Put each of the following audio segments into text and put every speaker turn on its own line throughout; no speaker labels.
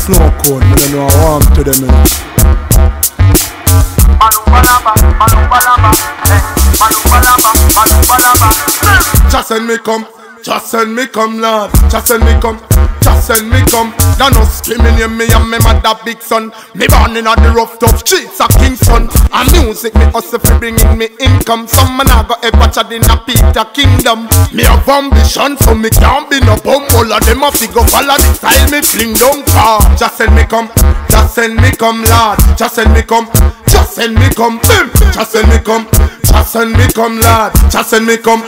snow cone, me don't know how warm to them. Just send me come, just send me come, Lord. Just send me come, just send me come. Now no screaming in me and me mother big son. Me born in the rough tough streets of Kingston. And music me hustle for bringing me income. Some man I got ever chat in a Peter Kingdom. Me have ambition so me can't be no bum. All of them a figure follow the style me fling down car. Just send me come, just send me come, Lord. Just send me come, just send me come, just send me come, just send me come, Lord. Just send me come.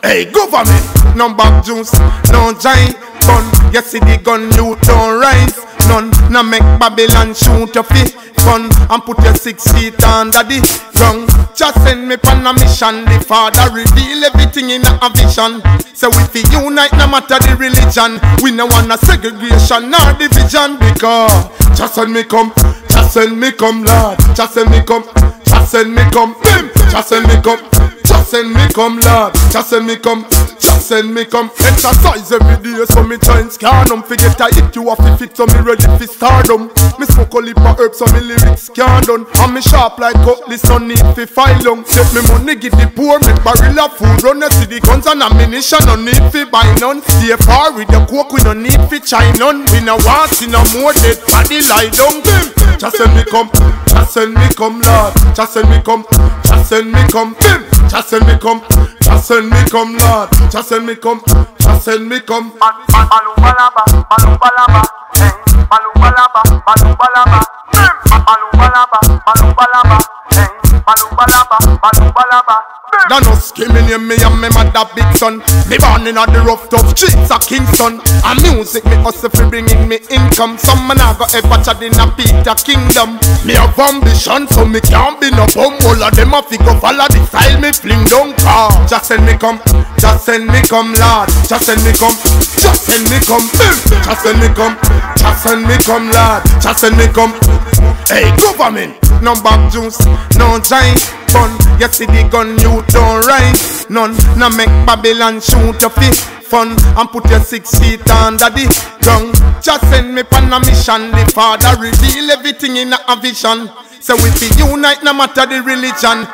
Hey, government, no back juice, no giant gun. You see the gun, you don't rise. None, now make Babylon shoot your feet fun and put your 6 feet under the ground. Just send me on a mission. The Father reveal everything in a vision. So if we unite, no matter the religion, we no want a segregation nor division. Because just send me come, just send me come, Lord. Just send me come, just send me come, just send me come. Just send me come, Lord. Just send me come, just send me come. Exercise every day so me try and scan them. Forget I hit you off the fit so me ready for stardom. Me smoke a lip of herbs so me lyrics can't done. And me sharp like cutlass no need for file long. Take me money give the poor, make barrel of food. Run you see the guns and ammunition no need for buy none. Stay far with the coke we no need for try none. We no want see no more dead body lie down. Just send me come, just send me come, Lord. Just send me come, just send me come. Just send me come, just send me come, Lord. Just send me come, just send me come.
Balubalaba, balubalaba, hey. Balubalaba, balubalaba, balubalaba, balubalaba, hey. Balubalaba, balubalaba.
Now no screaming in me and me mother big son. Me born in the rough tough streets of Kingston. And music me hustle for bringing me income. Some man I got ever chat in a Peter Kingdom. Me have ambition so me can't be no bum. All of them a figure follow the style me fling down car. Just send me come, just send me come, Lord. Just send me come, just send me come, just send me come, just send me come, Lord. Just send me come. Hey, government, no back juice, no giant gun. You see the gun, you don't rise. None, now make Babylon shoot your feet fun and put your 6 feet under the ground. Just send me on a mission. The Father reveal everything in a vision. So if we unite, no matter the religion.